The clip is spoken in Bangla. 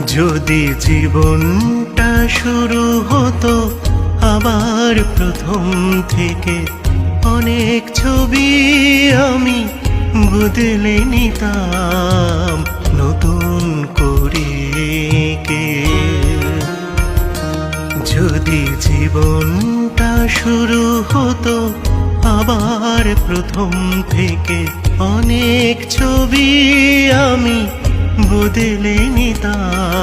যদি জীবনটা শুরু হতো আবার প্রথম থেকে, অনেক ছবি আমি বদলে নিতাম নতুন করে কে। যদি জীবনটা শুরু হতো আবার প্রথম থেকে, অনেক ছবি আমি বদলে নিতাম